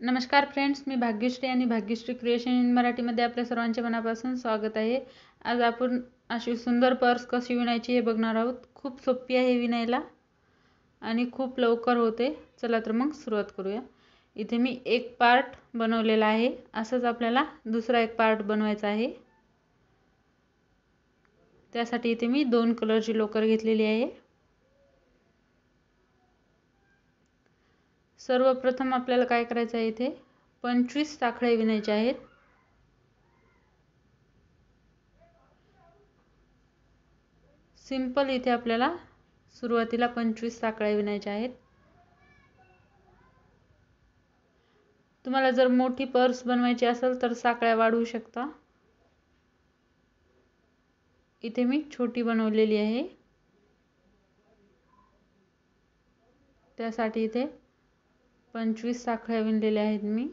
नमस्कार फ्रेंड्स, मी भाग्यश्री आणि Bhagyashree creation in मराठीमध्ये आपल्या सर्वांचे मनापासून स्वागत आहे। आज आपण अशी सुंदर पर्स कशी विणायची हे बघणार आहोत। खूप सोपी आहे विणायला आणि खूप लवकर होते। चला तर मग सुरुवात करूया। इथे मी एक पार्ट बनवलेला आहे, असंच आपल्याला दुसरा एक पार्ट बनवायचा आहे। त्यासाठी इथे मी 2 कलरची लोकर घेतलेली आहे। सर्वप्रथम आपल्याला काय करायचं आहे, इथे 25 साखळे विणायचे आहेत। सिंपल इथे आपल्याला सुरुवातीला 25 साखळ्या विणायच्या आहेत। तुम्हाला जर मोठी पर्स बनवायची असेल तर साखळ्या वाढवू शकता। इथे मी छोटी बनवलेली आहे, त्यासाठी इथे 25 साखळ्या विणलेल्या आहेत मी।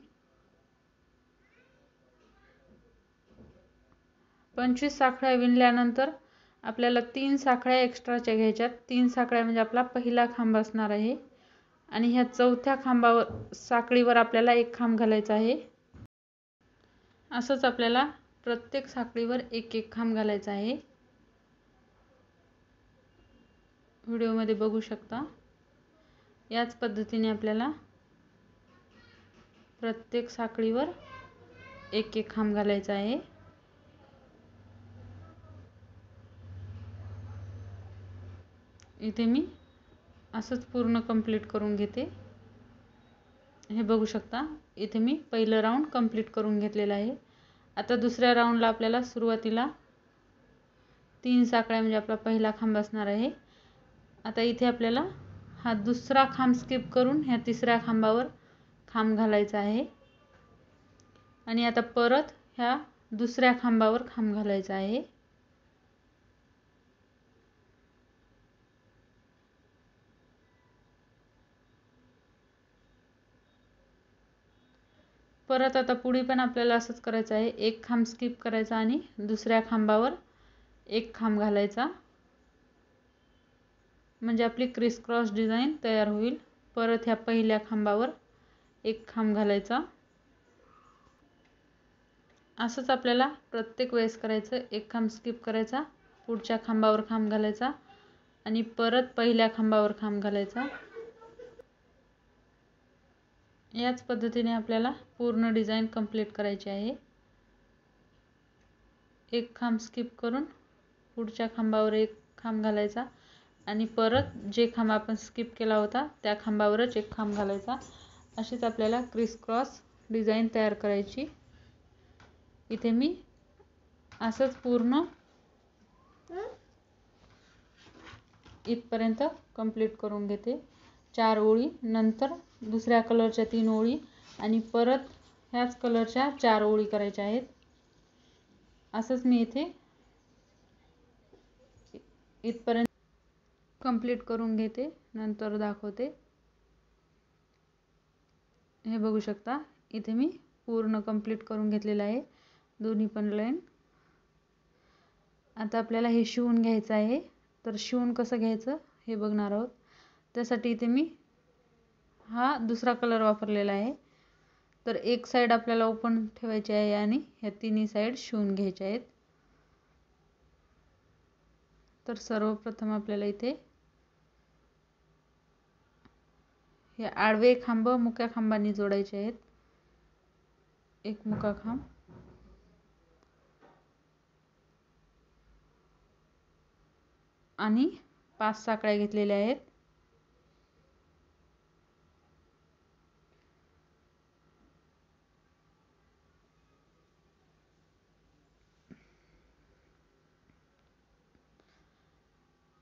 25 साखळ्या विणल्यानंतर आपल्याला 3 साखळ्या एक्स्ट्राच्या घ्यायच्यात। 3 साखळ्या म्हणजे आपला पहिला खांब असणार आहे आणि ह्या चौथ्या खांबावर साखळीवर आपल्याला एक खांब घालायचा आहे। असंच आपल्याला प्रत्येक साखळीवर एक एक खांब घालायचा आहे। व्हिडिओमध्ये बघू शकता, याच पद्धतीने आपल्याला प्रत्येक साखळीवर एक एक खांब घालायचा आहे। इथे मी असंच पूर्ण कंप्लीट करून घेते। हे बघू शकता, इथे मी पहिलं राऊंड कंप्लीट करून घेतलेला आहे। आता दुसऱ्या राऊंडला आपल्याला सुरुवातीला 3 साखळ्या म्हणजे आपला पहिला खांब असणार आहे। आता इथे आपल्याला हा दुसरा खांब स्किप करून ह्या तिसऱ्या खांबावर खांब घालायचा आहे आणि आता परत ह्या दुसऱ्या खांबावर खांब घालायचा आहे। परत आता पुढे पण आपल्याला असंच करायचं आहे। एक खांब स्किप करायचा आणि दुसऱ्या खांबावर एक खांब घालायचा, म्हणजे आपली क्रिस क्रॉस डिझाइन तयार होईल। परत ह्या पहिल्या खांबावर एक खांब घालायचा। असंच आपल्याला प्रत्येक वेळेस करायचं। एक खांब स्किप करायचा, पुढच्या खांबावर खांब घालायचा आणि परत पहिल्या खांबावर खांब घालायचा। याच पद्धतीने आपल्याला पूर्ण डिझाइन कंप्लीट करायची आहे। एक खांब स्किप करून पुढच्या खांबावर एक खांब घालायचा आणि परत जे खांब आपण स्किप केला होता त्या खांबावरच एक खांब घालायचा। अशीच आपल्याला क्रिस क्रॉस डिझाइन तयार करायची। इथे मी असंच पूर्ण इथपर्यंत कंप्लीट करून घेते। 4 ओळी, नंतर दुसऱ्या कलरच्या 3 ओळी आणि परत ह्याच कलरच्या 4 ओळी करायच्या आहेत। असंच मी इथे इथपर्यंत कंप्लीट करून घेते, नंतर दाखवते। हे बघू शकता, इथे मी पूर्ण कंप्लीट करून घेतलेलं आहे दोन्ही पण लाईन। आता आपल्याला हे शिवून घ्यायचं आहे, तर शिवून कसं घ्यायचं हे बघणार आहोत। त्यासाठी इथे मी हा दुसरा कलर वापरलेला आहे। तर एक साइड आपल्याला ओपन ठेवायची आहे आणि ह्या तिन्ही साइड शिवून घ्यायच्या आहेत। तर सर्वप्रथम आपल्याला इथे हे आडवे खांब मुक्या खांबांनी जोडायचे आहेत। एक मुका खांब आणि 5 साखळ्या घेतलेल्या आहेत।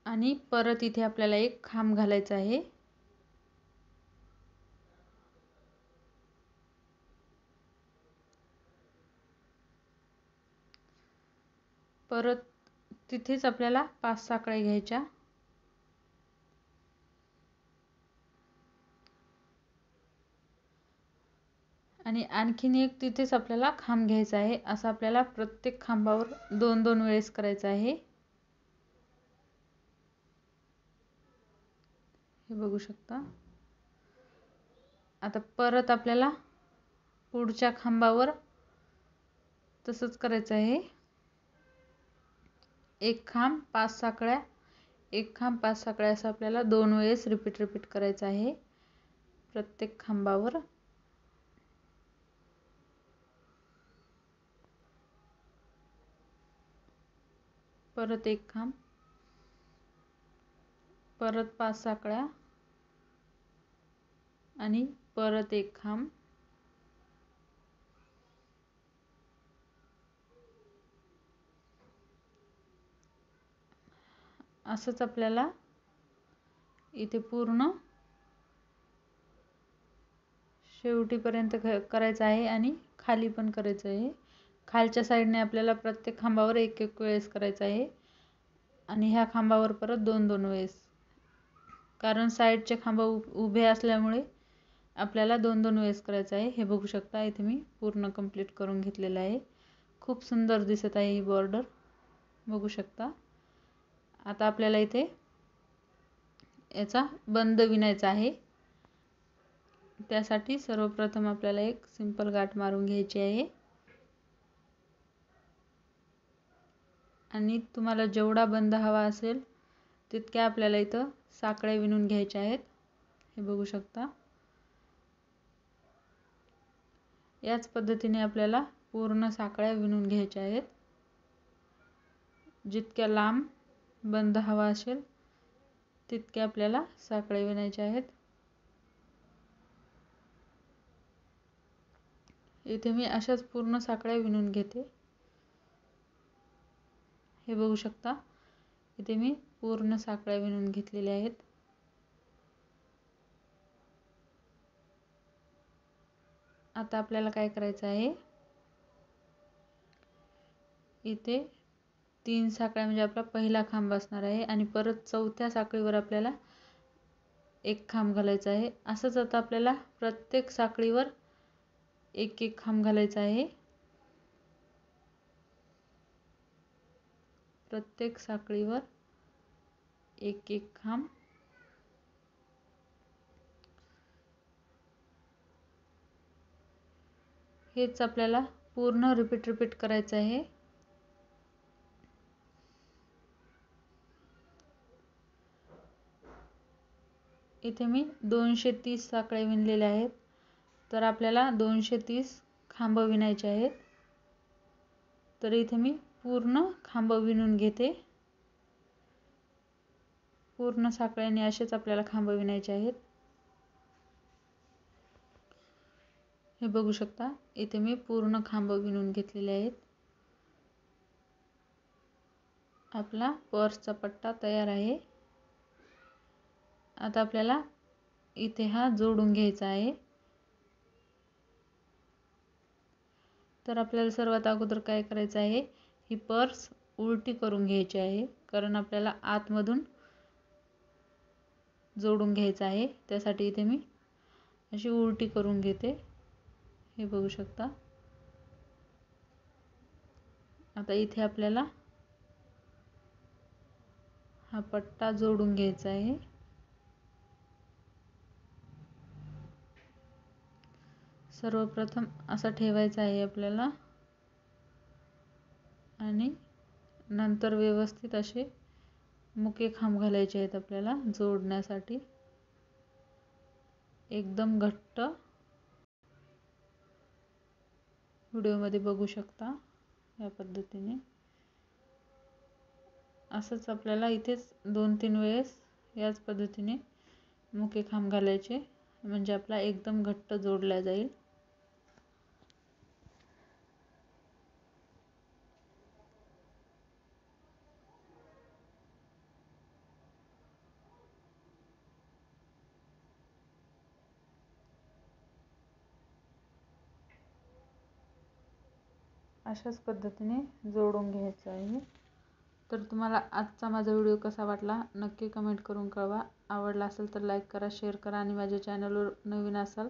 आणि परत इथे आपल्याला एक खांब घालायचा आहे। परत तिथेच आपल्याला 5 साखळ्या घ्यायच्या आणि आणखीन एक तिथेच आपल्याला खांब घ्यायचा आहे। असं आपल्याला प्रत्येक खांबावर 2-2 वेळेस करायचं आहे। हे बघू शकता। आता परत आपल्याला पुढच्या खांबावर तसंच करायचं आहे. एक खांब 5 साकळ्या, एक खांब 5 साकळ्या असं आपल्याला 2 वेळेस रिपीट करायचं आहे प्रत्येक खांबावर. परत एक खांब, परत 5 साकळ्या आणि परत एक खांब, असंच आपल्याला इथे पूर्ण शेवटीपर्यंत करायचं आहे आणि खाली पण करायचं आहे. खालच्या साईडने आपल्याला प्रत्येक खांबावर एक वेळेस करायचं आहे आणि ह्या खांबावर परत 2 वेळेस, कारण साईडचे खांब उभे असल्यामुळे आपल्याला 2 वेळेस करायचं आहे. हे बघू शकता इथे मी पूर्ण कंप्लीट करून घेतलेलं आहे. खूप सुंदर दिसत आहे ही बॉर्डर, बघू शकता. आता आपल्याला इथे याचा बंद विणायचा आहे. त्यासाठी सर्वप्रथम आपल्याला एक सिंपल गाठ मारून घ्यायची आहे आणि तुम्हाला जेवढा बंद हवा असेल तितक्या आपल्याला इथं साकळ्या विणून घ्यायच्या आहेत. हे बघू शकता. याच पद्धतीने आपल्याला पूर्ण साकळ्या विणून घ्यायच्या आहेत. जितक्या लांब बंद हवा असेल तितक्या आपल्याला साकळ्या विणायच्या आहेत. इथे मी अशाच पूर्ण साकळ्या विणून घेते. हे बघू शकता इथे मी पूर्ण साकळ्या विणून घेतलेल्या आहेत. आता आपल्याला काय करायचं आहे, इथे 3 साकळ्या म्हणजे आपला पहिला खांब असणार आहे आणि परत चौथ्या साखळीवर आपल्याला एक खांब घालायचा आहे. असंच आता आपल्याला प्रत्येक साखळीवर एक एक खांब घालायचा आहे. प्रत्येक साखळीवर एक एक खांब. हेच आपल्याला पूर्ण रिपीट करायचं आहे. इथे मी 230 साखळ्या विणलेल्या आहेत, तर आपल्याला 230 खांब विणायचे आहेत. तर इथे मी पूर्ण खांब विणून घेते. पूर्ण साखळ्यांनी असेच आपल्याला खांब विणायचे आहेत. हे बघू शकता इथे मी पूर्ण खांब विणून घेतलेले आहेत. आपला पर्सचा पट्टा तयार आहे. आता आपल्याला इथे हा जोडून घ्यायचा आहे. तर आपल्याला सर्वात अगोदर काय करायचं आहे, ही पर्स उलटी करून घ्यायची आहे, कारण आपल्याला आतमधून जोडून घ्यायचं आहे. त्यासाठी इथे मी अशी उलटी करून घेते. हे बघू शकता. आता इथे आपल्याला हा पट्टा जोडून घ्यायचा आहे. सर्वप्रथम असा ठेवायचा आहे आपल्याला आणि नंतर व्यवस्थित असे मुके खांब घालायचे आहेत आपल्याला जोडण्यासाठी. एकदम घट्ट व्हिडिओमध्ये बघू शकता. या पद्धतीने असंच आपल्याला इथेच 2-3 वेळेस याच पद्धतीने मुके खांब घालायचे, म्हणजे आपला एकदम घट्ट जोडला जाईल. अशाच पद्धतीने जोडून घ्यायचं आहे. तर तुम्हाला आजचा माझा व्हिडिओ कसा वाटला नक्की कमेंट करून कळवा. आवडला असेल तर लाईक करा, शेअर करा आणि माझ्या चॅनलवर नवीन असाल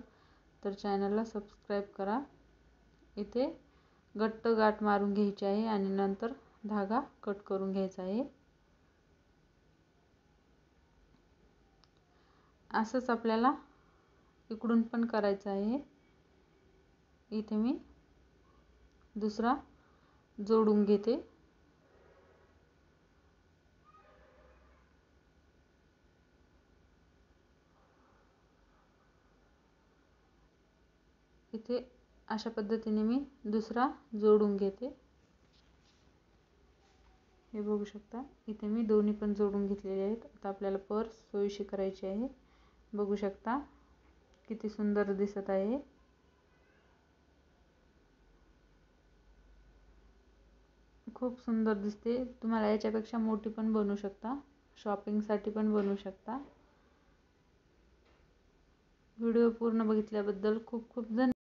तर चॅनलला सबस्क्राईब करा. इथे घट्ट गाठ मारून घ्यायची आहे आणि नंतर धागा कट करून घ्यायचा आहे. असंच आपल्याला इकडून पण करायचं आहे. इथे मी दुसरा जोडून घेते. इथे अशा पद्धतीने मी दुसरा जोडून घेते. हे बघू शकता इथे मी दोन्ही पण जोडून घेतलेले आहेत. आता आपल्याला पर्स सोयीशी करायची आहे. बघू शकता किती सुंदर दिसत आहे. खूप सुंदर दिसते. तुम्हाला याच्यापेक्षा मोठी पण बनवू शकता, शॉपिंगसाठी पण बनवू शकता. व्हिडिओ पूर्ण बघितल्याबद्दल खूप खूप धन्यवाद.